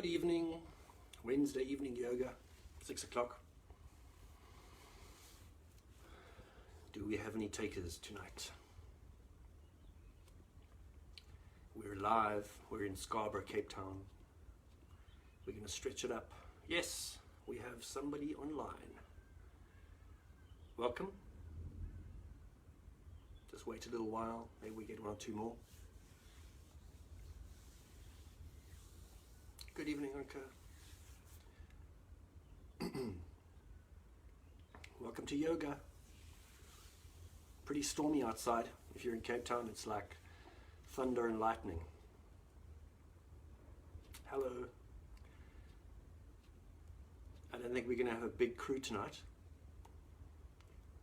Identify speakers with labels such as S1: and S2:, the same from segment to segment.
S1: Good evening, Wednesday evening yoga, 6 o'clock. Do we have any takers tonight? We're live, we're in Scarborough, Cape Town. We're going to stretch it up. Yes, we have somebody online. Welcome. Just wait a little while, maybe we get one or two more. Good evening, Anka. Welcome to yoga. Pretty stormy outside. If you're in Cape Town, it's like thunder and lightning. Hello. I don't think we're going to have a big crew tonight.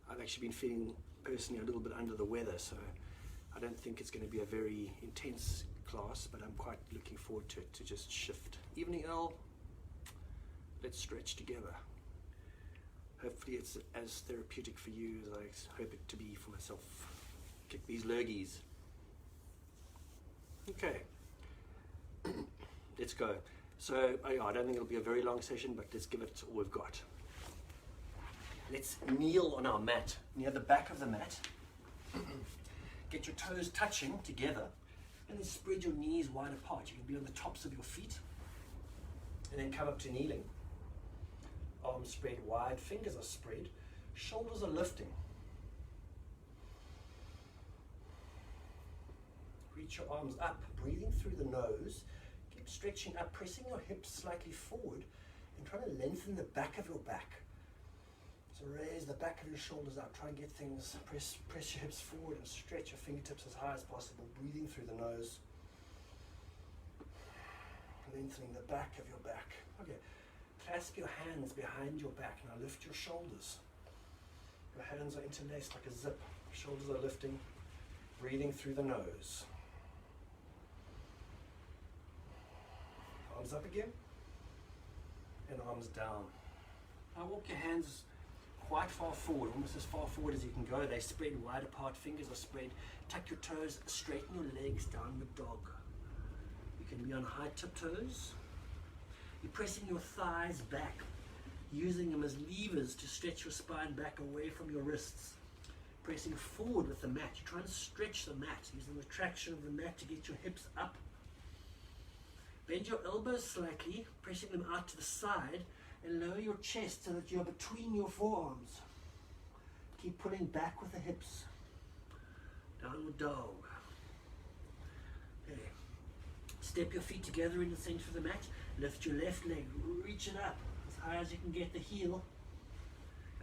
S1: I've actually been feeling personally a little bit under the weather, so I don't think it's going to be a very intense class, but I'm quite looking forward to it, to just shift. Evening L, let's stretch together. Hopefully it's as therapeutic for you as I hope it to be for myself. Kick these lurgies. Okay, let's go. So I don't think it'll be a very long session, but let's give it all we've got. Let's kneel on our mat, near the back of the mat. Get your toes touching together, and then spread your knees wide apart. You can be on the tops of your feet, and then come up to kneeling. Arms spread wide, fingers are spread, shoulders are lifting. Reach your arms up, breathing through the nose. Keep stretching up, pressing your hips slightly forward, and trying to lengthen the back of your back. So raise the back of your shoulders up, try and get things, press your hips forward and stretch your fingertips as high as possible, breathing through the nose. Lengthening the back of your back. Okay, clasp your hands behind your back. Now lift your shoulders. Your hands are interlaced like a zip. Shoulders are lifting, breathing through the nose. Arms up again, and arms down. Now walk your hands quite far forward, almost as far forward as you can go. They spread wide apart, fingers are spread. Tuck your toes, straighten your legs, downward dog. You can be on high tiptoes. You're pressing your thighs back, using them as levers to stretch your spine back away from your wrists. Pressing forward with the mat. You're trying to stretch the mat, using the traction of the mat to get your hips up. Bend your elbows slightly, pressing them out to the side, and lower your chest so that you're between your forearms. Keep pulling back with the hips. Downward dog. Okay. Step your feet together in the center of the mat. Lift your left leg, reach it up as high as you can get the heel,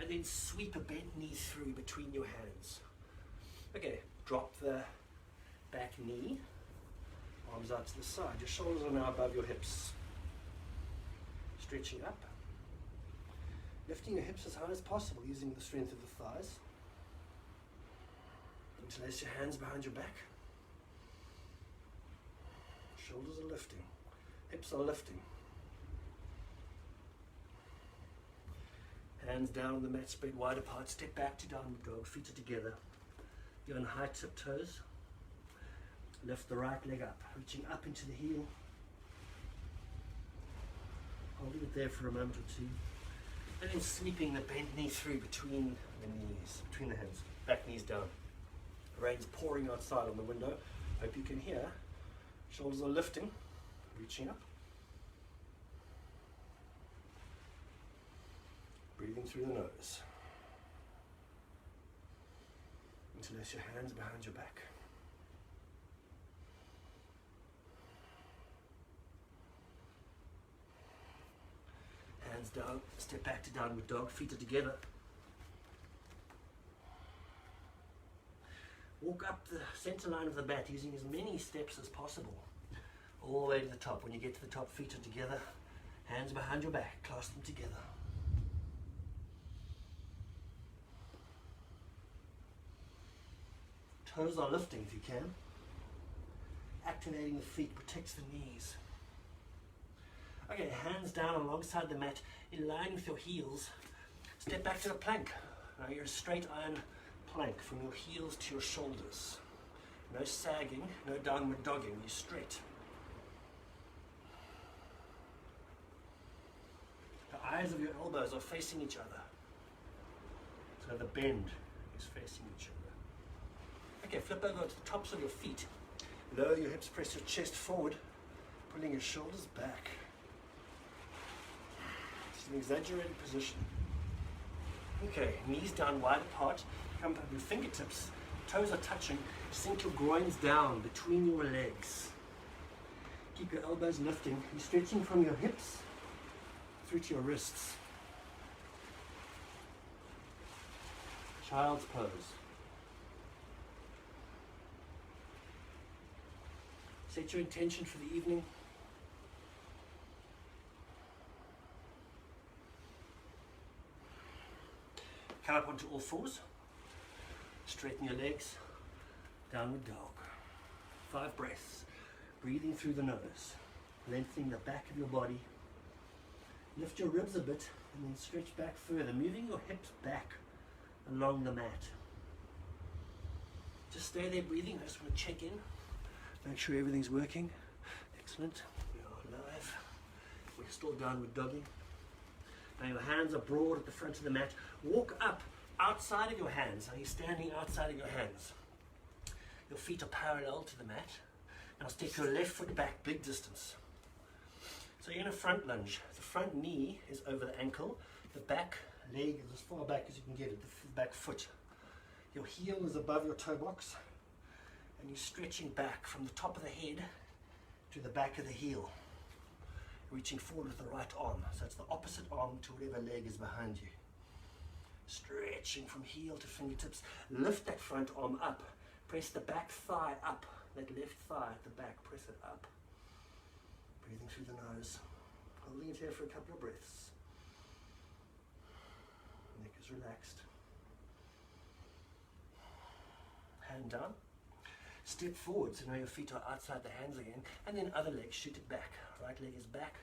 S1: and then sweep a bent knee through between your hands. Okay, drop the back knee, arms out to the side. Your shoulders are now above your hips. Stretching up. Lifting your hips as high as possible using the strength of the thighs. Interlace your hands behind your back. Shoulders are lifting. Hips are lifting. Hands down on the mat, spread wide apart. Step back to downward dog. Feet are together. You're on high tiptoes. Lift the right leg up, reaching up into the heel. Holding it there for a moment or two. And then sweeping the bent knee through between the knees, between the hands. Back knees down. The rain's pouring outside on the window. Hope you can hear. Shoulders are lifting, reaching up. Breathing through the nose. Interlace your hands behind your back. Hands down, step back to downward dog, feet are together. Walk up the center line of the mat using as many steps as possible. All the way to the top. When you get to the top, feet are together. Hands behind your back, clasp them together. Toes are lifting if you can. Activating the feet protects the knees. Okay, hands down alongside the mat, in line with your heels. Step back to a plank. Now you're a straight iron plank from your heels to your shoulders. No sagging, no downward dogging, you're straight. eyes of your elbows are facing each other. So the bend is facing each other. Okay, flip over to the tops of your feet. Lower your hips, press your chest forward, pulling your shoulders back. It's an exaggerated position. Okay, knees down wide apart, come up your fingertips, toes are touching, sink your groins down between your legs. Keep your elbows lifting, you're stretching from your hips through to your wrists. Child's pose. Set your intention for the evening. Come up onto all fours. Straighten your legs. Downward dog. 5 breaths. Breathing through the nose. Lengthening the back of your body. Lift your ribs a bit and then stretch back further. Moving your hips back along the mat. Just stay there breathing. I just want to check in. Make sure everything's working. Excellent. We are live. We're still downward dogging. Now your hands are broad at the front of the mat. Walk up outside of your hands. Now you're standing outside of your hands. Your feet are parallel to the mat. Now step your left foot back big distance. So you're in a front lunge. The front knee is over the ankle. The back leg is as far back as you can get it, the back foot. Your heel is above your toe box. And you're stretching back from the top of the head to the back of the heel. Reaching forward with the right arm. So it's the opposite arm to whatever leg is behind you. Stretching from heel to fingertips. Lift that front arm up. Press the back thigh up. That left thigh at the back, press it up. Breathing through the nose. Holding it here for a couple of breaths. Neck is relaxed. Hand down. Step forward, so now your feet are outside the hands again, and then other leg, shoot it back. Right leg is back,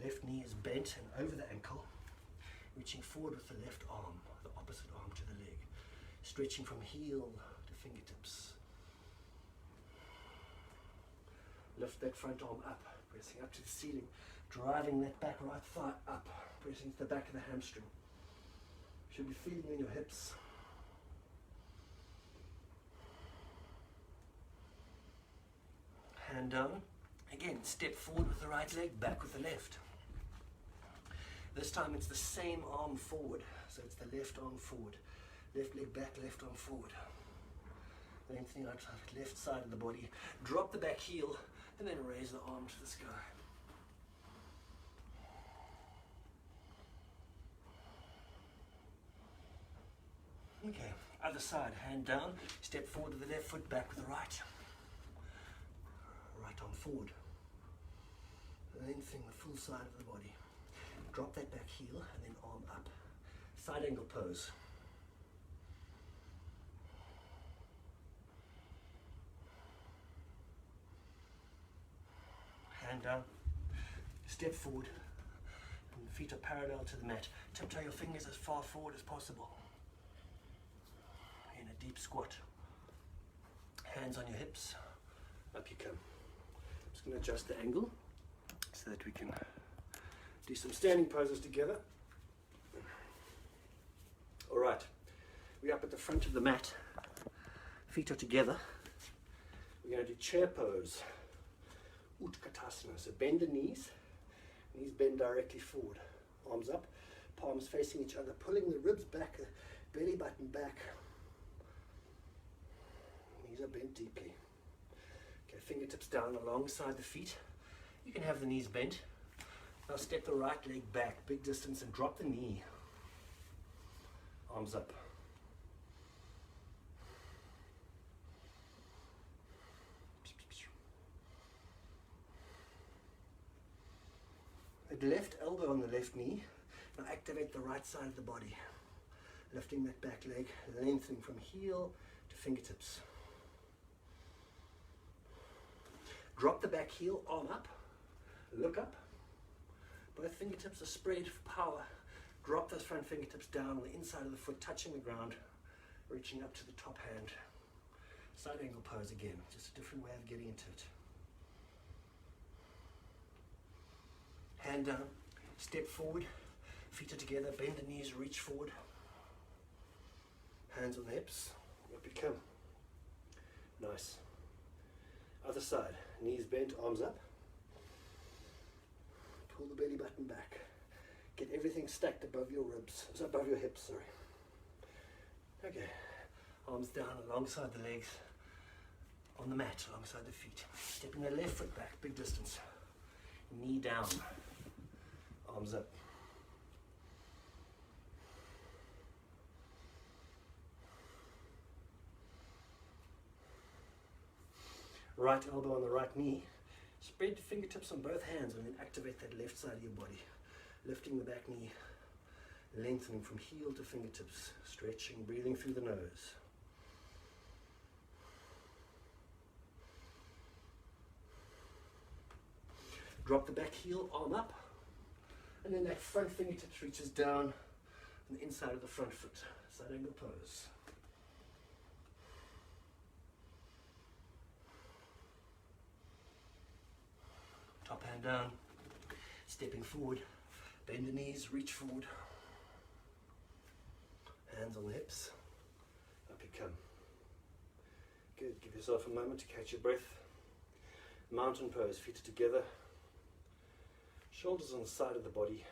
S1: left knee is bent and over the ankle, reaching forward with the left arm, the opposite arm to the leg, stretching from heel to fingertips. Lift that front arm up, pressing up to the ceiling, driving that back right thigh up, pressing to the back of the hamstring. Should be feeling in your hips. Hand down. Again, step forward with the right leg, back with the left. This time it's the same arm forward. So it's the left arm forward. Left leg back, left arm forward. Lengthening out the left side of the body. Drop the back heel and then raise the arm to the sky. Okay, other side, hand down. Step forward with the left foot, back with the right. Right arm forward. Lengthening the full side of the body. Drop that back heel and then arm up. Side angle pose. Hand down. Step forward. And the feet are parallel to the mat. Tiptoe your fingers as far forward as possible. In a deep squat. Hands on your hips. Up you come. Just going to adjust the angle so that we can do some standing poses together. All right, we're up at the front of the mat. Feet are together. We're going to do chair pose. Utkatasana. So bend the knees. Knees bend directly forward. Arms up, palms facing each other, pulling the ribs back, belly button back. Knees are bent deeply. Okay, fingertips down alongside the feet. You can have the knees bent. Now step the right leg back, big distance, and drop the knee. Arms up. The left elbow on the left knee. Now activate the right side of the body. Lifting that back leg, lengthening from heel to fingertips. Drop the back heel, arm up, look up. Both fingertips are spread for power. Drop those front fingertips down on the inside of the foot, touching the ground, reaching up to the top hand. Side angle pose again, just a different way of getting into it. Hand down, step forward, Feet are together, bend the knees, reach forward. Hands on the hips, up you come. Nice. Other side, knees bent, arms up. Pull the belly button back. Get everything stacked above your ribs, above your hips, sorry. Okay, arms down alongside the legs, on the mat, alongside the feet. Stepping the left foot back, big distance. Knee down, arms up. Right elbow on the right knee. Spread the fingertips on both hands and then activate that left side of your body. Lifting the back knee, lengthening from heel to fingertips, stretching, breathing through the nose. Drop the back heel, arm up, and then that front fingertips reaches down on the inside of the front foot, side angle pose. Top hand down, stepping forward, bend the knees, reach forward. Hands on the hips, up you come. Good, give yourself a moment to catch your breath. Mountain pose, feet are together. Shoulders on the side of the body.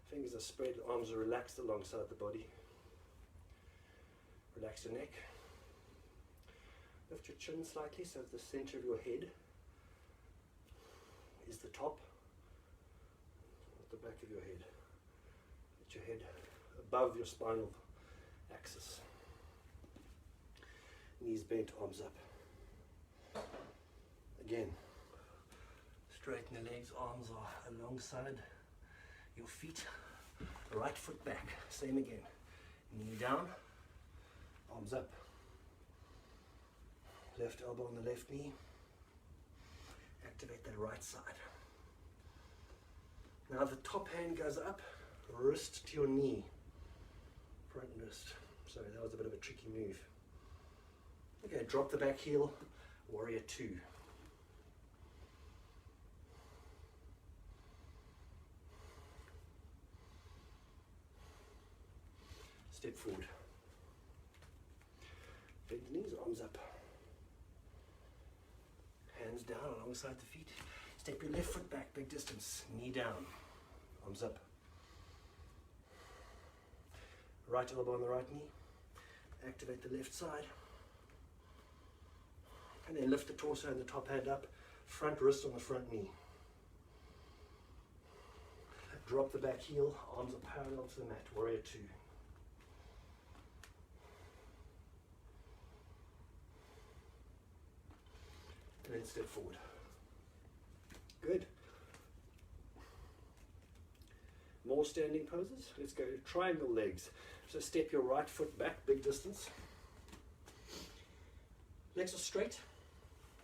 S1: Fingers are spread, arms are relaxed alongside the body. Relax your neck. Lift your chin slightly so the center of your head is the top at the back of your head. Let your head above your spinal axis. Knees bent, arms up. Again, straighten the legs, arms are alongside your feet. Right foot back, same again. Knee down, arms up. Left elbow on the left knee. Activate that right side. Now the top hand goes up, wrist to your knee. Front wrist. Sorry, that was a bit of a tricky move. Okay, drop the back heel, warrior two. Step forward. Bend the knees, arms up. Hands down alongside the feet. Step your left foot back, big distance. Knee down, arms up. Right elbow on the right knee. Activate the left side. And then lift the torso and the top hand up. Front wrist on the front knee. Drop the back heel, arms are parallel to the mat, warrior two. And then step forward. Good. More standing poses. Let's go triangle legs. So step your right foot back, big distance. Legs are straight.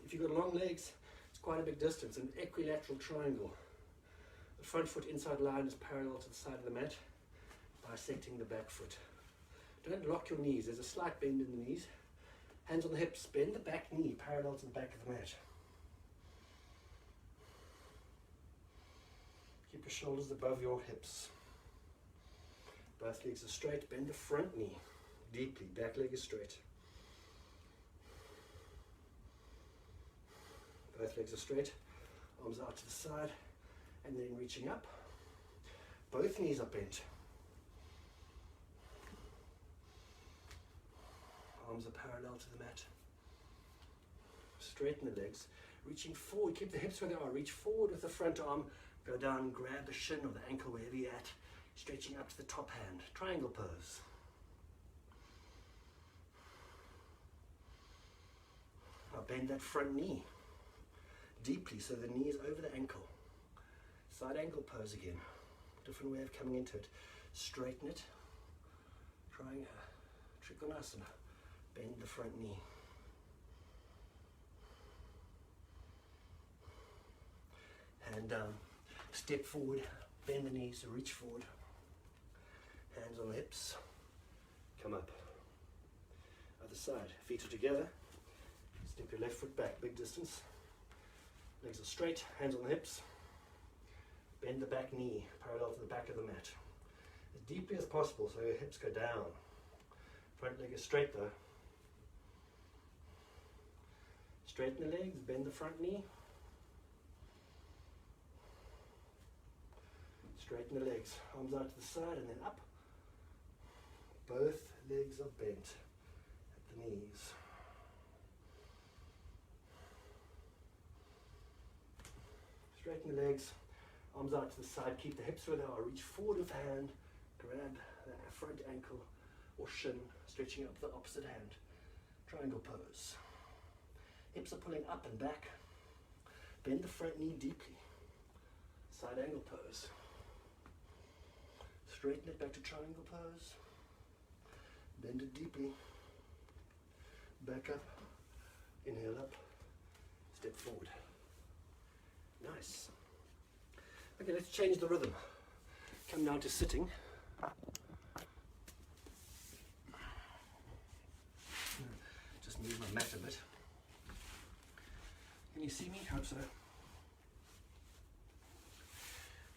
S1: If you've got long legs, it's quite a big distance. An equilateral triangle. The front foot inside line is parallel to the side of the mat, bisecting the back foot. Don't lock your knees. There's a slight bend in the knees. Hands on the hips. Bend the back knee parallel to the back of the mat. Keep your shoulders above your hips. Both legs are straight. Bend the front knee deeply. Back leg is straight. Both legs are straight. Arms out to the side. And then reaching up. Both knees are bent. Arms are parallel to the mat. Straighten the legs. Reaching forward. Keep the hips where they are. Reach forward with the front arm. Go down, grab the shin or the ankle wherever you're at. Stretching up to the top hand. Triangle pose. Now bend that front knee deeply so the knee is over the ankle. Side ankle pose again. Different way of coming into it. Straighten it. Trying Trikonasana. Bend the front knee. Hand down. Step forward. Bend the knees. Reach forward. Hands on the hips. Come up. Other side. Feet are together. Step your left foot back. Big distance. Legs are straight. Hands on the hips. Bend the back knee parallel to the back of the mat. as deeply as possible so your hips go down. Front leg is straight though. Straighten the legs, bend the front knee. Straighten the legs, arms out to the side and then up. Both legs are bent at the knees. Straighten the legs, arms out to the side, keep the hips where they are. Reach forward with the hand, grab the front ankle or shin, stretching up the opposite hand. Triangle pose. Hips are pulling up and back. Bend the front knee deeply. Side angle pose. Straighten it back to triangle pose. Bend it deeply. Back up. Inhale up. Step forward. Nice. Okay, let's change the rhythm. Come now to sitting. Just move my mat a bit. Can you see me? Hope so.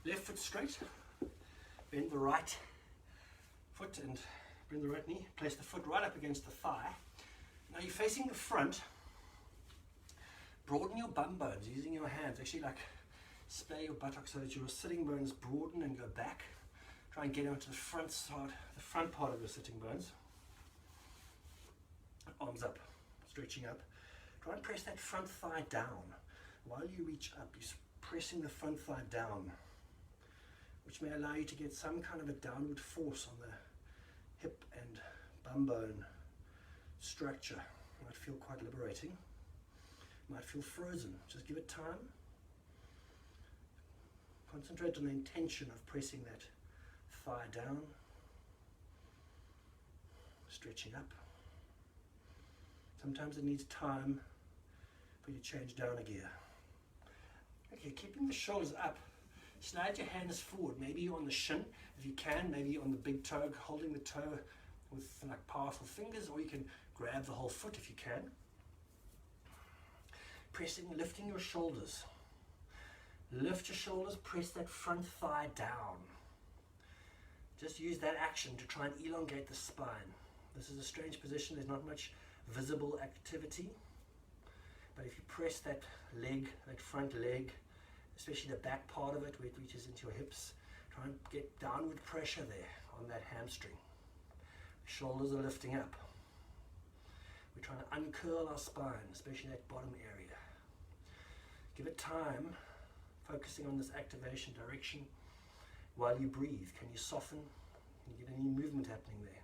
S1: Left foot straight. Bend the right foot and bring the right knee. Place the foot right up against the thigh. Now you're facing the front. Broaden your bum bones using your hands. Actually, like splay your buttocks so that your sitting bones broaden and go back. Try and get onto the front side, the front part of your sitting bones. Arms up, stretching up. Try and press that front thigh down. While you reach up, you're pressing the front thigh down, which may allow you to get some kind of a downward force on the hip and bum bone structure. Might feel quite liberating. Might feel frozen. Just give it time. Concentrate on the intention of pressing that thigh down, stretching up. Sometimes it needs time for you to change down a gear. Okay, keeping the shoulders up. Slide your hands forward, maybe on the shin if you can, maybe on the big toe, holding the toe with like powerful fingers, or you can grab the whole foot if you can. Pressing, lifting your shoulders. Lift your shoulders, press that front thigh down. Just use that action to try and elongate the spine. This is a strange position, there's not much visible activity. But if you press that leg, that front leg, especially the back part of it where it reaches into your hips, try and get downward pressure there on that hamstring. Shoulders are lifting up. We're trying to uncurl our spine, especially that bottom area. Give it time, focusing on this activation direction while you breathe. Can you soften? Can you get any movement happening there?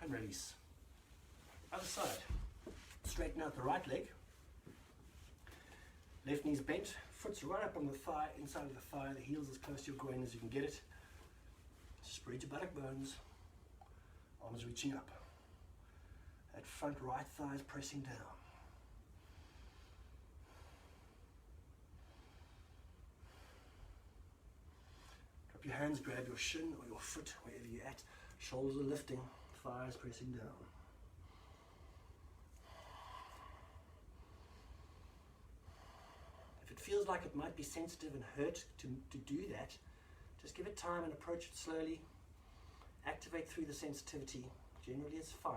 S1: And release. Other side. Straighten out the right leg. Left knee's bent. Foot's right up on the thigh, inside of the thigh. The heel's as close to your groin as you can get it. Spread your buttock bones. Arms reaching up. That front right thigh is pressing down. Drop your hands, grab your shin or your foot, wherever you're at. Shoulders are lifting, thighs pressing down. If it feels like it might be sensitive and hurt to do that, just give it time and approach it slowly. Activate through the sensitivity. Generally it's fine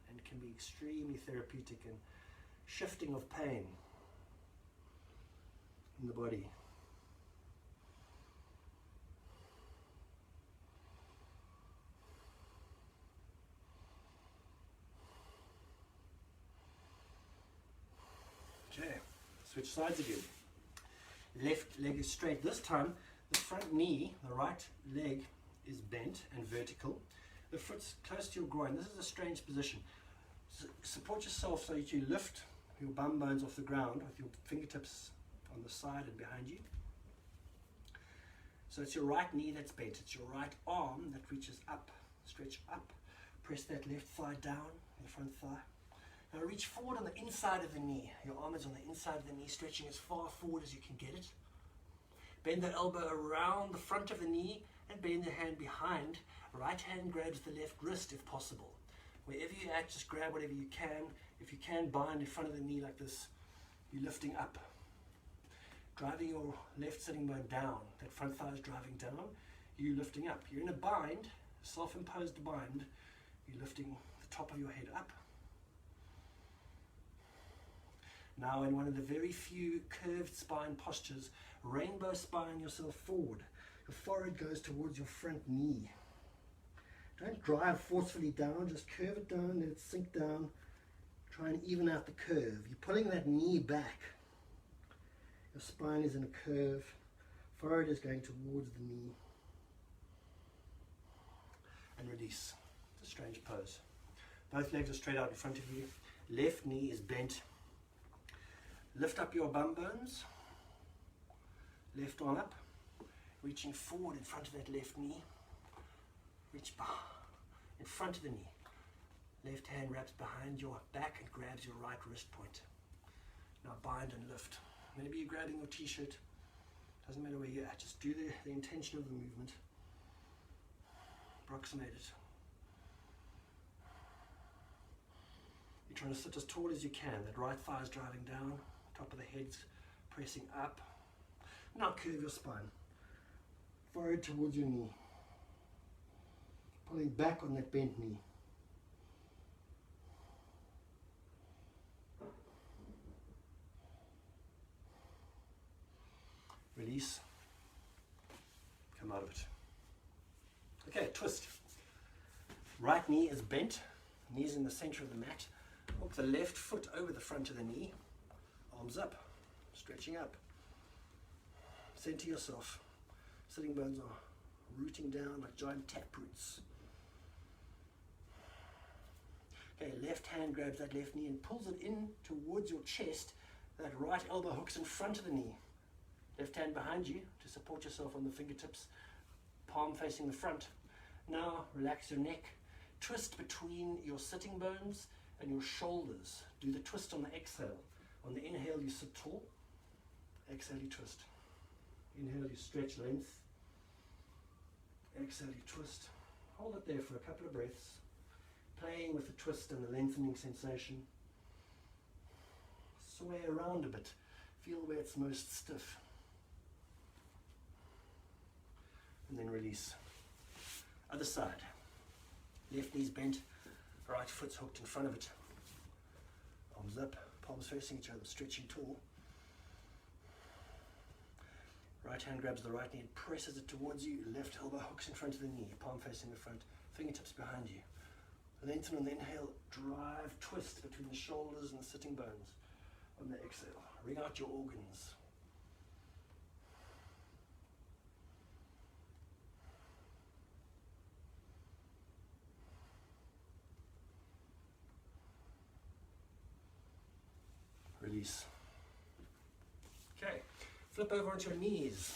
S1: and can be extremely therapeutic and shifting of pain in the body. Okay, switch sides again. Left leg is straight. This time the front knee, the right leg, is bent and vertical. The foot's close to your groin. This is a strange position. Support yourself so that you lift your bum bones off the ground with your fingertips on the side and behind you. So it's your right knee that's bent. It's your right arm that reaches up. Stretch up. Press that left thigh down, the front thigh. Now reach forward on the inside of the knee. Your arm is on the inside of the knee, stretching as far forward as you can get it. Bend the elbow around the front of the knee and bend the hand behind. Right hand grabs the left wrist if possible. Wherever you're at, just grab whatever you can. If you can, bind in front of the knee like this. You're lifting up. Driving your left sitting bone down. That front thigh is driving down. You're lifting up. You're in a bind, self-imposed bind. You're lifting the top of your head up. Now in one of the very few curved spine postures, rainbow spine yourself forward. Your forehead goes towards your front knee. Don't drive forcefully down, just curve it down, let it sink down. Try and even out the curve. You're pulling that knee back. Your spine is in a curve. Forehead is going towards the knee. And release. It's a strange pose. Both legs are straight out in front of you. Left knee is bent. Lift up your bum bones. Left arm up. Reaching forward in front of that left knee. Reach in front of the knee. Left hand wraps behind your back and grabs your right wrist point. Now bind and lift. Maybe you're grabbing your t-shirt. Doesn't matter where you're at. Just do the intention of the movement. Approximate it. You're trying to sit as tall as you can. That right thigh is driving down. Top of the head's pressing up. Now curve your spine. Forehead towards your knee. Pulling back on that bent knee. Release. Come out of it. Okay, twist. Right knee is bent. Knees in the center of the mat. Hook the left foot over the front of the knee. Arms up. Stretching up. Center yourself. Sitting bones are rooting down like giant tap roots. Okay, left hand grabs that left knee and pulls it in towards your chest. That right elbow hooks in front of the knee. Left hand behind you to support yourself on the fingertips. Palm facing the front. Now relax your neck. Twist between your sitting bones and your shoulders. Do the twist on the exhale. On the inhale you sit tall. Exhale you twist. Inhale you stretch length. Exhale you twist. Hold it there for a couple of breaths. Playing with the twist and the lengthening sensation. Sway around a bit. Feel where it's most stiff. And then release. Other side. Left knee's bent. Right foot's hooked in front of it. Arms up. Palms facing each other. Stretching tall. Right hand grabs the right knee and presses it towards you. Left elbow hooks in front of the knee. Palm facing the front. Fingertips behind you. Lengthen on the inhale. Drive, twist between the shoulders and the sitting bones. On the exhale. Ring out your organs. Release. Okay, flip over onto your knees.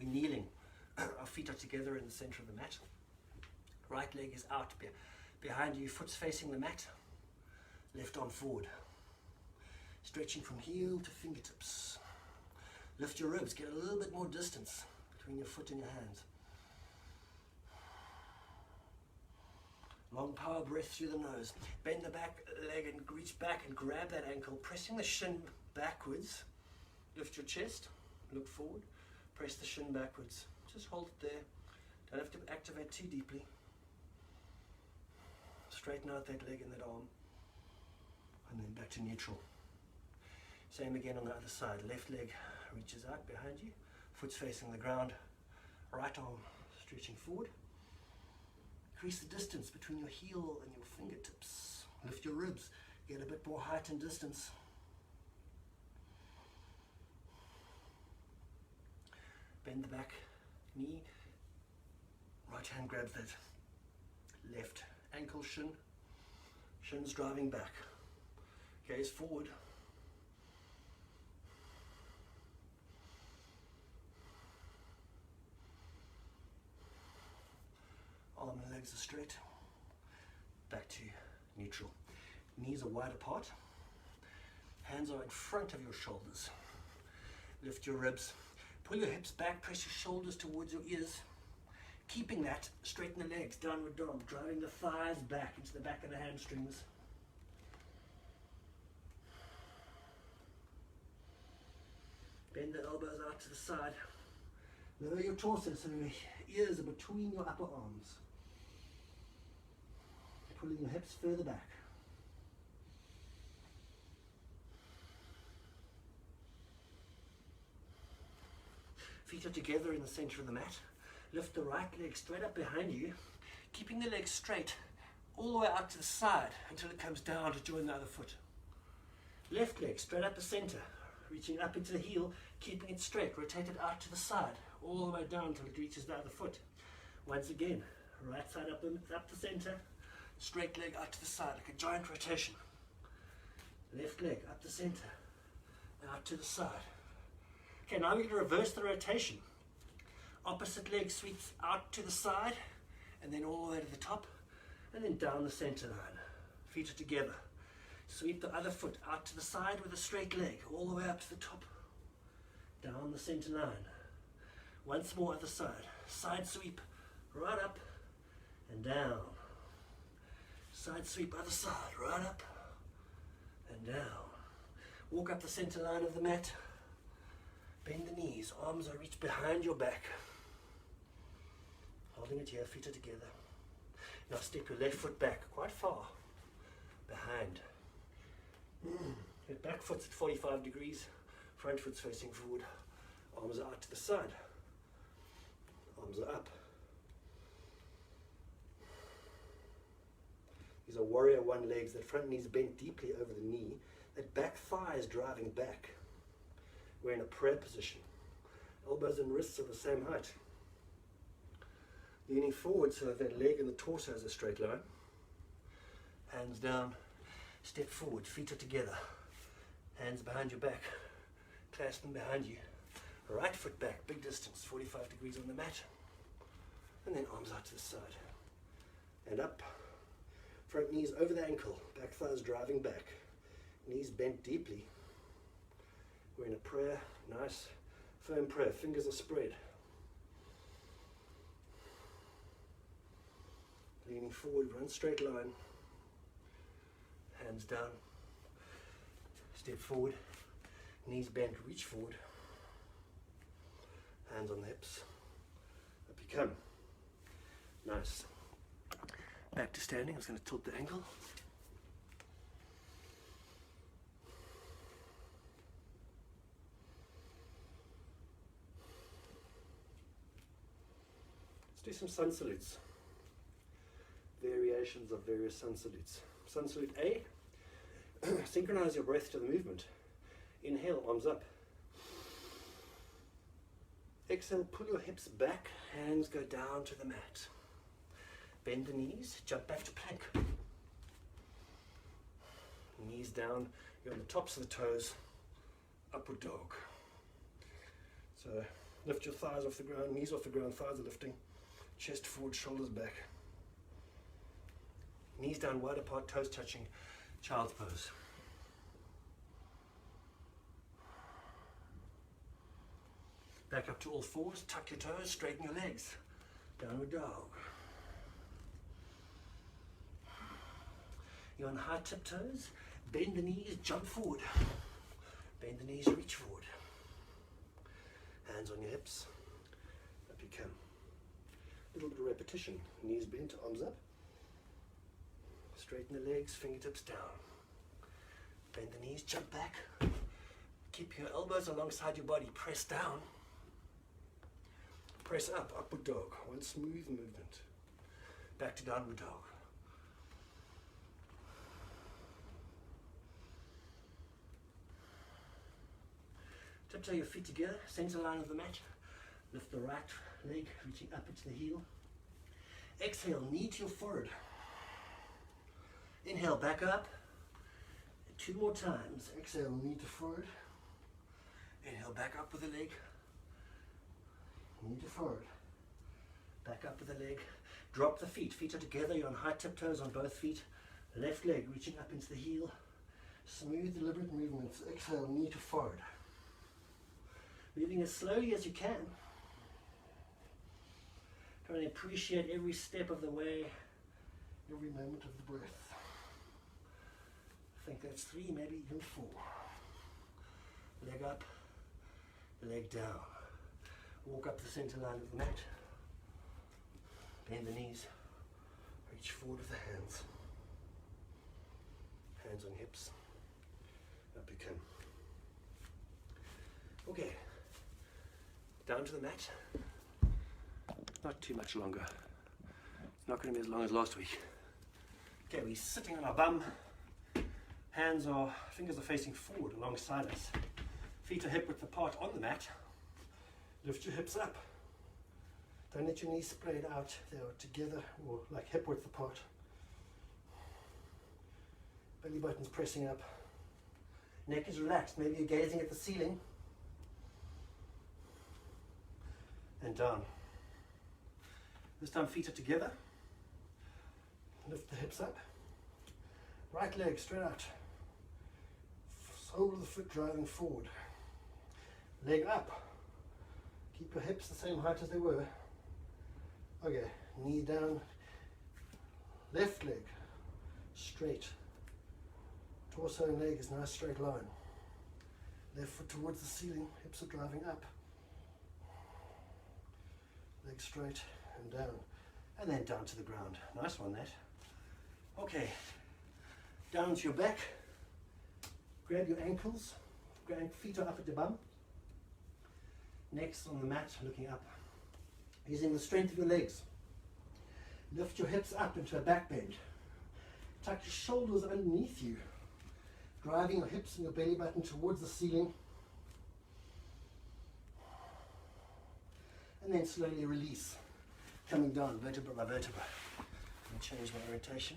S1: We're kneeling. Our feet are together in the center of the mat. Right leg is out behind you, foot's facing the mat. Left arm forward. Stretching from heel to fingertips. Lift your ribs, get a little bit more distance between your foot and your hands. Long power breath through the nose. Bend the back leg and reach back and grab that ankle, pressing the shin backwards. Lift your chest, look forward, press the shin backwards. Just hold it there. Don't have to activate too deeply. Straighten out that leg and that arm. And then back to neutral. Same again on the other side. Left leg reaches out behind you. Foot's facing the ground. Right arm stretching forward. Increase the distance between your heel and your fingertips. Lift your ribs. Get a bit more height and distance. Bend the back knee. Right hand grabs that left ankle shin. Shin's driving back. Gaze forward. Arm and legs are straight. Back to neutral. Knees are wide apart. Hands are in front of your shoulders. Lift your ribs. Pull your hips back. Press your shoulders towards your ears. Keeping that, straighten the legs, downward dog, driving the thighs back into the back of the hamstrings. Bend the elbows out to the side. Lower your torso so your ears are between your upper arms. Pulling your hips further back. Feet are together in the center of the mat. Lift the right leg straight up behind you, keeping the leg straight all the way out to the side until it comes down to join the other foot. Left leg straight up the center, reaching up into the heel, keeping it straight, rotate it out to the side, all the way down until it reaches the other foot. Once again, right side up the center, straight leg out to the side, like a giant rotation. Left leg up the center, out to the side. Okay, now we're going to reverse the rotation. Opposite leg sweeps out to the side, and then all the way to the top, and then down the center line. Feet are together. Sweep the other foot out to the side with a straight leg, all the way up to the top. Down the center line. Once more other side. Side sweep, right up and down. Side sweep other side, right up and down. Walk up the center line of the mat. Bend the knees, arms are reached behind your back. Holding it here, feet are together. Now step your left foot back, quite far, behind. Your back foot's at 45 degrees, front foot's facing forward. Arms are out to the side. Arms are up. These are warrior one legs, that front knee's bent deeply over the knee, that back thigh is driving back. We're in a prayer position. Elbows and wrists are the same height. Leaning forward so that leg and the torso is a straight line. Hands down, step forward, feet are together. Hands behind your back, clasp them behind you. Right foot back, big distance, 45 degrees on the mat. And then arms out to the side. And up. Front knees over the ankle, back thighs driving back. Knees bent deeply. We're in a prayer, nice, firm prayer. Fingers are spread. Leaning forward, run straight line. Hands down. Step forward. Knees bent, reach forward. Hands on the hips. Up you come. Nice. Back to standing. I'm just going to tilt the ankle. Let's do some sun salutes. Variations of various sun salutes. Sun salute A. Synchronize your breath to the movement. Inhale, arms up. Exhale, pull your hips back, hands go down to the mat. Bend the knees, jump back to plank. Knees down, you're on the tops of the toes, upward dog. So lift your thighs off the ground, knees off the ground, thighs are lifting. Chest forward, shoulders back. Knees down, wide apart, toes touching, child's pose. Back up to all fours, tuck your toes, straighten your legs. Downward dog. You're on high tiptoes, bend the knees, jump forward. Bend the knees, reach forward. Hands on your hips, up you come. A little bit of repetition, knees bent, arms up. Straighten the legs, fingertips down. Bend the knees, jump back. Keep your elbows alongside your body, press down. Press up, upward dog. One smooth movement. Back to downward dog. Tiptoe your feet together, center line of the mat. Lift the right leg, reaching up into the heel. Exhale, knee to your forehead. Inhale, back up. 2 more times. Exhale, knee to forehead. Inhale, back up with the leg. Knee to forward. Back up with the leg. Drop the feet. Feet are together. You're on high tiptoes on both feet. Left leg reaching up into the heel. Smooth, deliberate movements. Exhale, knee to forward. Moving as slowly as you can. Try and appreciate every step of the way, every moment of the breath. I think that's 3, maybe even 4. Leg up, leg down. Walk up the center line of the mat. Bend the knees. Reach forward with the hands. Hands on hips. Up you come. Okay. Down to the mat. Not too much longer. It's not going to be as long as last week. Okay, we're sitting on our bum. Fingers are facing forward alongside us. Feet are hip width apart on the mat. Lift your hips up. Don't let your knees spread out. They are together or like hip width apart. Belly button's pressing up. Neck is relaxed. Maybe you're gazing at the ceiling. And down. This time feet are together. Lift the hips up. Right leg straight out. Sole of the foot driving forward. Leg up. Keep your hips the same height as they were. Okay, knee down. Left leg straight. Torso and leg is a nice straight line. Left foot towards the ceiling, hips are driving up. Leg straight and down. And then down to the ground. Nice one, that. Okay, down to your back. Grab your ankles. Feet are up at the bum. Necks on the mat, looking up. Using the strength of your legs. Lift your hips up into a back bend. Tuck your shoulders underneath you. Driving your hips and your belly button towards the ceiling. And then slowly release. Coming down vertebra by vertebra. I'm going to change my orientation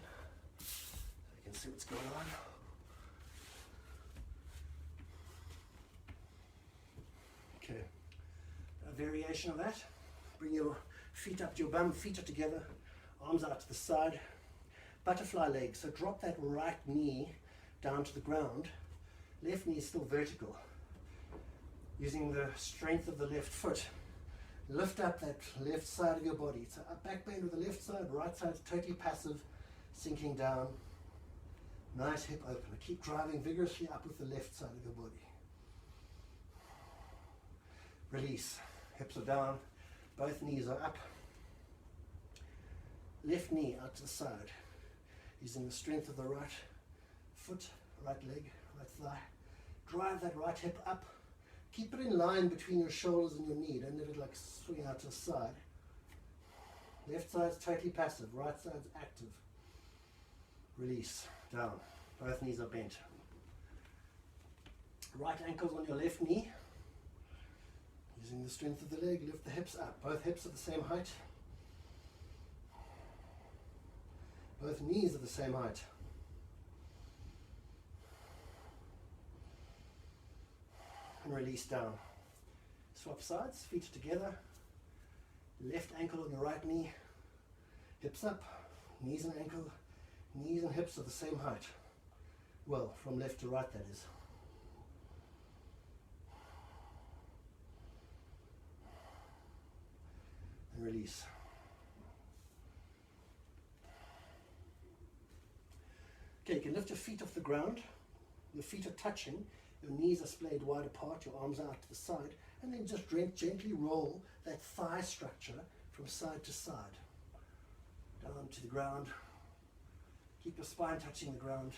S1: so you can see what's going on. Okay. A variation of that. Bring your feet up to your bum, feet are together, arms out to the side. Butterfly legs, so drop that right knee down to the ground. Left knee is still vertical. Using the strength of the left foot, lift up that left side of your body. So up back bend with the left side, right side is totally passive, sinking down. Nice hip opener. Keep driving vigorously up with the left side of your body. Release. Hips are down. Both knees are up. Left knee out to the side. Using the strength of the right foot, right leg, right thigh. Drive that right hip up. Keep it in line between your shoulders and your knee. Don't let it like swing out to the side. Left side's totally passive. Right side's active. Release. Down. Both knees are bent. Right ankle's on your left knee. Using the strength of the leg, lift the hips up. Both hips are the same height. Both knees are the same height. And release down. Swap sides, feet are together. Left ankle on your right knee. Hips up. Knees and ankle. Knees and hips are the same height. Well, from left to right, that is. And release. Okay, you can lift your feet off the ground. Your feet are touching. Your knees are splayed wide apart. Your arms are out to the side. And then just gently roll that thigh structure from side to side. Down to the ground. Keep your spine touching the ground.